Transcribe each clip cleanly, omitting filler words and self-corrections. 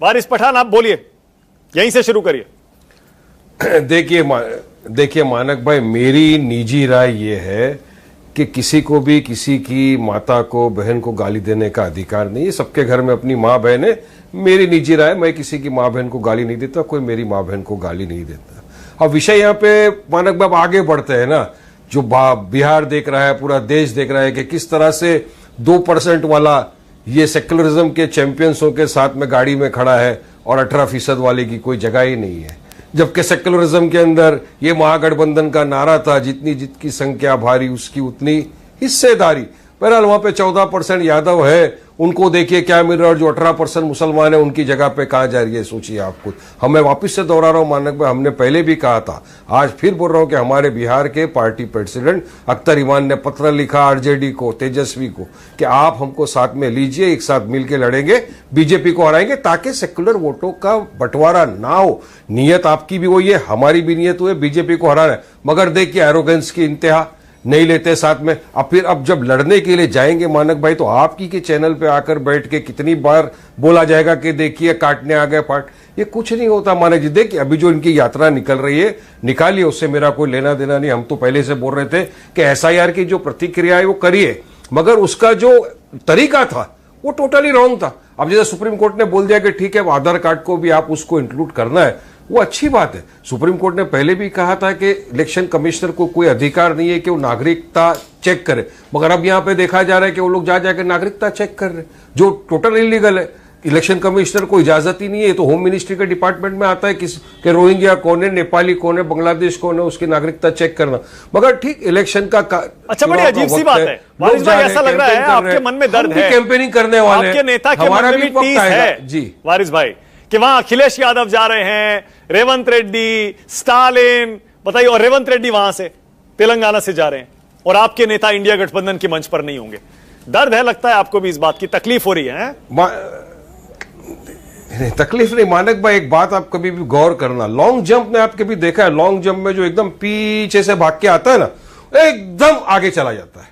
वारिस पठान, आप बोलिए, यहीं से शुरू करिए। देखिए मानक भाई, मेरी निजी राय ये है कि किसी को भी किसी की माता को, बहन को गाली देने का अधिकार नहीं है। सबके घर में अपनी माँ बहन है। मेरी निजी राय, मैं किसी की माँ बहन को गाली नहीं देता, कोई मेरी माँ बहन को गाली नहीं देता। अब विषय यहाँ पे मानक बाब आगे बढ़ते हैं ना, जो बिहार देख रहा है, पूरा देश देख रहा है कि किस तरह से 2% वाला ये सेक्युलरिज्म के चैंपियंसों के साथ में गाड़ी में खड़ा है और 18% वाले की कोई जगह ही नहीं है। जबकि सेक्युलरिज्म के अंदर ये महागठबंधन का नारा था, जितनी संख्या भारी उसकी उतनी हिस्सेदारी। बहरहाल वहां पे 14% यादव है, उनको देखिए क्या मिल रहा है, और जो 18% मुसलमान है उनकी जगह पे कहां जा रही है, सोचिए आप खुद। मैं वापस से दोहरा रहा हूं मानक भाई, हमने पहले भी कहा था, आज फिर बोल रहा हूं कि हमारे बिहार के पार्टी प्रेसिडेंट अख्तर इमान ने पत्र लिखा आरजेडी को, तेजस्वी को, कि आप हमको साथ में लीजिए, एक साथ मिलकर लड़ेंगे, बीजेपी को हराएंगे, ताकि सेक्युलर वोटों का बंटवारा ना हो। नीयत आपकी भी वही है, हमारी भी नीयत हुई है बीजेपी को हराना है, मगर देखिए एरोगेंस की इंतहा, नहीं लेते साथ में। अब जब लड़ने के लिए जाएंगे मानक भाई, तो आपकी के चैनल पे आकर बैठ के कितनी बार बोला जाएगा कि देखिए काटने आ गए पार्ट। ये कुछ नहीं होता मानक जी। देखिए अभी जो इनकी यात्रा निकल रही है, निकालिए, उससे मेरा कोई लेना देना नहीं। हम तो पहले से बोल रहे थे कि एसआईआर की जो प्रतिक्रिया है वो करिए, मगर उसका जो तरीका था वो टोटली रॉन्ग था। अब जैसे सुप्रीम कोर्ट ने बोल दिया कि ठीक है, आधार कार्ड को भी आप उसको इंक्लूड करना है, वो अच्छी बात है। सुप्रीम कोर्ट ने पहले भी कहा था कि इलेक्शन कमिश्नर को कोई अधिकार नहीं है कि वो नागरिकता चेक करे, मगर अब यहां पे देखा जा रहा है कि वो लोग जा जाकर नागरिकता चेक कर रहे, जो टोटल इलीगल है। इलेक्शन कमिश्नर को इजाजत ही नहीं है, तो होम मिनिस्ट्री के डिपार्टमेंट में आता है कि रोहिंग्या कौन है, नेपाली कौन है, बांग्लादेश कौन है, उसकी नागरिकता चेक करना। मगर ठीक इलेक्शन का अच्छा, बड़ी अजीब सी बात है वारिस भाई, ऐसा लग रहा है आपके मन में दर्द है, कैंपेनिंग करने वाले आपके नेता के मन में भी टीस है जी वारिस भाई, कि वहां अखिलेश यादव जा रहे हैं, रेवंत रेड्डी, स्टालिन, बताइए, और रेवंत रेड्डी वहां से तेलंगाना से जा रहे हैं, और आपके नेता इंडिया गठबंधन के मंच पर नहीं होंगे। दर्द है, लगता है आपको भी इस बात की तकलीफ हो रही है? तकलीफ नहीं मानक भाई, एक बात आप कभी भी गौर करना, लॉन्ग जंप में आप कभी देखा है, लॉन्ग जंप में जो एकदम पीछे से भाग के आता है ना, एकदम आगे चला जाता है।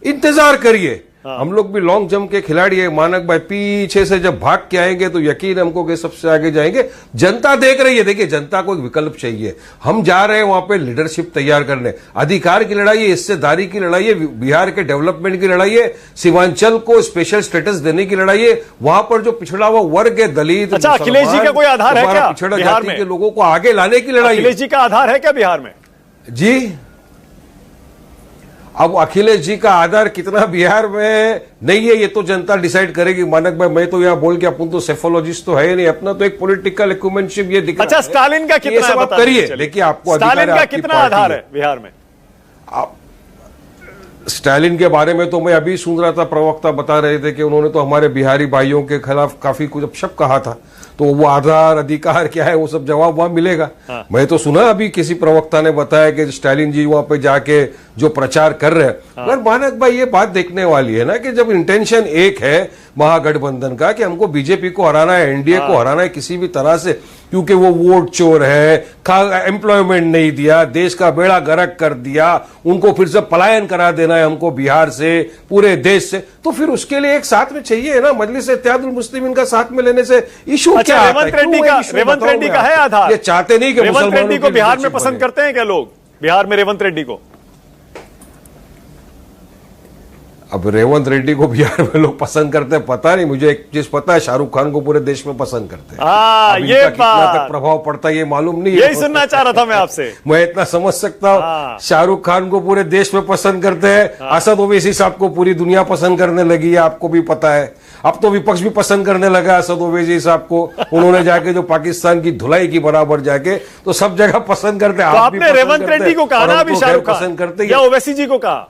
इंतजार करिए, हम लोग भी लॉन्ग जंप के खिलाड़ी है मानक भाई, पीछे से जब भाग के आएंगे तो यकीन हमको कि सबसे आगे जाएंगे। जनता देख रही है, देखिए जनता को एक विकल्प चाहिए। हम जा रहे हैं वहां पे लीडरशिप तैयार करने, अधिकार की लड़ाई है, हिस्सेदारी की लड़ाई है, बिहार के डेवलपमेंट की लड़ाई है, सीमांचल को स्पेशल स्टेटस देने की लड़ाई है, वहां पर जो पिछड़ा हुआ वर्ग है, दलित, अच्छा, अखिलेश जी का कोई आधार है क्या पिछड़ा जाति के लोगों को आगे लाने की लड़ाई? अखिलेश जी का आधार है क्या बिहार में? जी, अब अखिलेश जी का आधार कितना बिहार में नहीं है, ये तो जनता डिसाइड करेगी मानक भाई। मैं तो यहाँ बोल के, अपन तो सेफोलॉजिस्ट तो है नहीं, अपना तो एक पॉलिटिकल एक्यूमेंशिप ये दिख रहा है। अच्छा, स्टालिन का कितना है, करिए, देखिए आपको स्टालिन का कितना आधार है बिहार में? आप स्टालिन के बारे में तो मैं अभी सुन रहा था, प्रवक्ता बता रहे थे कि उन्होंने तो हमारे बिहारी भाइयों के खिलाफ काफी कुछ अपशब्द कहा था, तो वो आधार अधिकार क्या है वो सब जवाब वहां मिलेगा। मैं तो सुना अभी किसी प्रवक्ता ने बताया कि स्टालिन जी वहां पे जाके जो प्रचार कर रहे हैं। मगर मानक भाई, ये बात देखने वाली है ना कि जब इंटेंशन एक है महागठबंधन का कि हमको बीजेपी को हराना है, एनडीए को हराना है किसी भी तरह से, क्योंकि वो वोट चोर है, एम्प्लॉयमेंट नहीं दिया, देश का बेड़ा गर्क कर दिया, उनको फिर से पलायन करा देना है हमको बिहार से, पूरे देश से, तो फिर उसके लिए एक साथ में चाहिए ना, मजलिस इत्तेहादुल मुस्लिमीन का साथ में लेने से इशू क्या आता है? रेवंत रेड्डी का है आधार? ये चाहते नहीं कि रेवंत रेड्डी को बिहार में पसंद करते हैं क्या लोग? बिहार में रेवंत रेड्डी को, अब रेवंत रेड्डी को बिहार में लोग पसंद करते हैं, पता नहीं, मुझे एक चीज पता है, शाहरुख खान को पूरे देश में पसंद करते हैं। ये कितना तक प्रभाव पड़ता है ये मालूम नहीं, यही सुनना चाह रहा था मैं आपसे। मैं इतना समझ सकता हूँ, शाहरुख खान को पूरे देश में पसंद करते हैं, असद ओवैसी साहब को पूरी दुनिया पसंद करने लगी है, आपको भी पता है। अब तो विपक्ष भी पसंद करने लगा असद ओवैसी साहब को, उन्होंने जाके जो पाकिस्तान की धुलाई की बराबर जाके, तो सब जगह पसंद करते हैं। आपने रेवंत रेड्डी को कहा ना अभी, शाहरुख पसंद करते हैं या ओवैसी जी को कहा?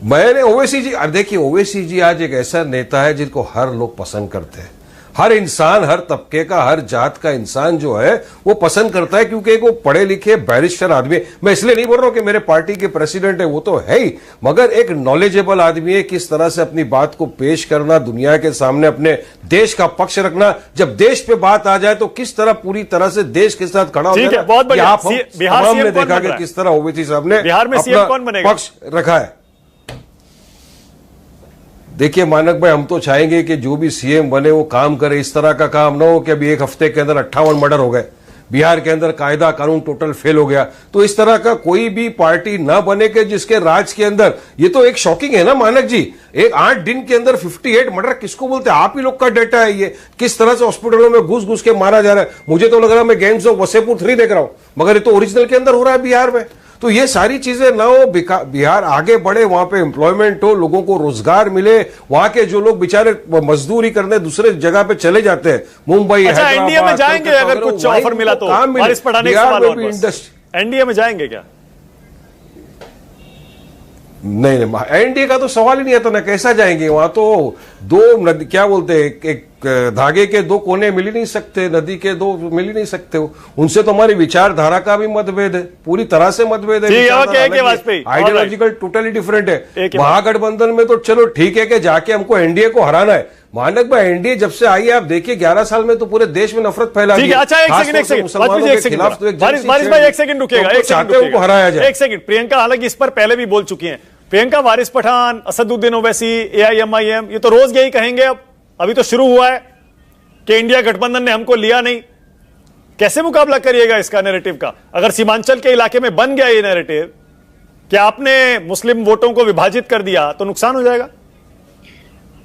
मैंने ओवैसी जी, देखिए ओवैसी जी आज एक ऐसा नेता है जिनको हर लोग पसंद करते हैं, हर इंसान, हर तबके का, हर जात का इंसान जो है वो पसंद करता है, क्योंकि वो पढ़े लिखे बैरिस्टर आदमी। मैं इसलिए नहीं बोल रहा हूं कि मेरे पार्टी के प्रेसिडेंट है, वो तो है ही, मगर एक नॉलेजेबल आदमी है, किस तरह से अपनी बात को पेश करना, दुनिया के सामने अपने देश का पक्ष रखना, जब देश पे बात आ जाए तो किस तरह पूरी तरह से देश के साथ खड़ा होना। बहुत बढ़िया। आप हमने देखा कि किस तरह ओवैसी साहब ने बिहार में सीएम कौन बनेगा, पक्ष रखा है। देखिए मानक भाई, हम तो चाहेंगे कि जो भी सीएम बने वो काम करे, इस तरह का काम ना हो कि अभी एक हफ्ते के अंदर 58 मर्डर हो गए, बिहार के अंदर कायदा कानून टोटल फेल हो गया। तो इस तरह का कोई भी पार्टी ना बने कि जिसके राज के अंदर, ये तो एक शॉकिंग है ना मानक जी, एक 8 दिन के अंदर 58 मर्डर किसको बोलते हैं? आप ही लोग का डेटा है ये। किस तरह से हॉस्पिटलों में घुस घुस के मारा जा रहा है। मुझे तो लग रहा है मैं गेम्स ऑफ वसेपुर 3 देख रहा हूं, मगर ये तो ओरिजिनल के अंदर हो रहा है बिहार में। तो ये सारी चीजें ना हो, बिहार आगे बढ़े, वहां पे एम्प्लॉयमेंट हो, लोगों को रोजगार मिले। वहां के जो लोग बेचारे मजदूरी करने दूसरे जगह पे चले जाते हैं, मुंबई, अच्छा, एनडीए में जाएंगे अगर कुछ ऑफर मिला तो? वारिस पठान एक सवाल और बस, एनडीए में जाएंगे क्या? नहीं, एनडीए का तो सवाल ही नहीं आता ना, कैसा जाएंगे वहां? तो दो नदी, क्या बोलते हैं, एक धागे के दो कोने मिल ही नहीं सकते, नदी के दो मिल ही नहीं सकते हो। उनसे तो हमारी विचारधारा का भी मतभेद है, पूरी तरह से मतभेद है। आइडियोलॉजिकल टोटली डिफरेंट है। महागठबंधन में तो चलो ठीक है कि जाके हमको एनडीए को हराना है। मानक भाई, एनडीए जब से आई है, आप देखिए 11 साल में तो पूरे देश में नफरत फैला दी। अच्छा, एक सेकंड मुसलमानों के खिलाफ तो बारिश भाई एक सेकंड रुकेगा, चाहते उनको हराया जाए। एक सेकंड, प्रियंका हालांकि इस पर पहले भी बोल चुकी हैं। प्रियंका, वारिस पठान, असदुद्दीन ओवैसी, एआईएमआईएम, ये तो रोज यही कहेंगे। अब अभी तो शुरू हुआ है कि इंडिया गठबंधन ने हमको लिया नहीं। कैसे मुकाबला करिएगा इसका नैरेटिव का? अगर सीमांचल के इलाके में बन गया ये नैरेटिव कि आपने मुस्लिम वोटों को विभाजित कर दिया, तो नुकसान हो जाएगा।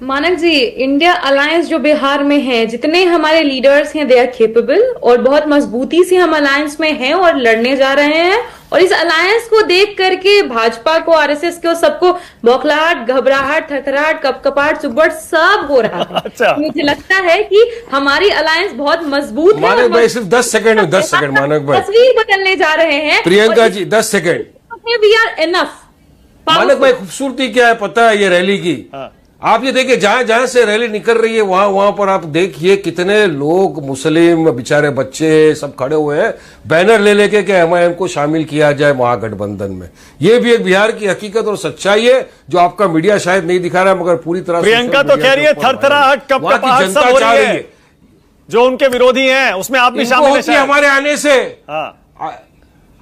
मानक जी, इंडिया अलायंस जो बिहार में है, जितने हमारे लीडर्स हैं, दे आर केपेबल, और बहुत मजबूती से हम अलायंस में हैं और लड़ने जा रहे हैं। और इस अलायंस को देख करके भाजपा को, आरएसएस को, सबको बौखलाहट, घबराहट, थरथराहट, कपकपाहट, सुबड़ सब हो रहा है। अच्छा। मुझे लगता है कि हमारी अलायंस बहुत मजबूत है। मानक भाई सिर्फ 10 सेकंड, 10 सेकंड मानक भाई, तस्वीर बदलने जा रहे हैं। Priyanka ji 10 second. We are enough. Manak भाई, खूबसूरती क्या है पता है ये रैली की? आप ये देखिए, जहां जहां से रैली निकल रही है वहां वहां पर आप देखिए कितने लोग, मुस्लिम, बेचारे बच्चे सब खड़े हुए हैं बैनर ले लेके कि एमआईएम को शामिल किया जाए महागठबंधन में। ये भी एक बिहार की हकीकत और सच्चाई है जो आपका मीडिया शायद नहीं दिखा रहा है, मगर पूरी तरह प्रियंका तो कह रही है थरथराहट, कपकपाहट सब हो रही है। जो उनके विरोधी हैं उसमें आप भी शामिल हैं। हमारे आने से,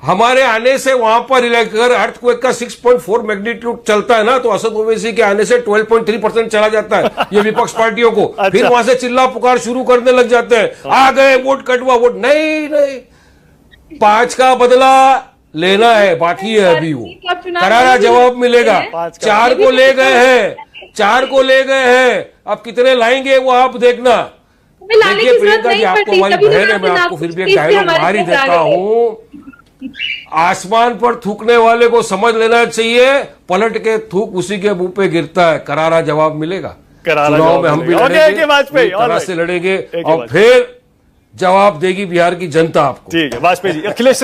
हमारे आने से वहां पर अगर अर्थक्वेक का 6.4 मैग्नीट्यूड चलता है ना, तो असद ओवैसी के आने से 12.3% चला जाता है ये विपक्ष पार्टियों को। अच्छा। फिर वहां से चिल्ला पुकार शुरू करने लग जाते हैं, आ गए वोट कटवा वोट। नहीं, 5 का बदला लेना है, बाकी है अभी। वो करारा जवाब मिलेगा। 4 को ले गए हैं, 4 को ले गए हैं, अब कितने लाएंगे वो आप देखना। देखिए प्रियंका जी, आपको हमारी बहन है, मैं आपको फिर भी एक डायलॉग बाहर ही देता हूं। आसमान पर थूकने वाले को समझ लेना चाहिए, पलट के थूक उसी के मुंह पे गिरता है। करारा जवाब मिलेगा। चुनाव में हम भी लड़ेंगे, वाजपेयी तरह से लड़ेंगे और फिर जवाब देगी बिहार की जनता आपको। ठीक है वाजपेयी जी। अखिलेश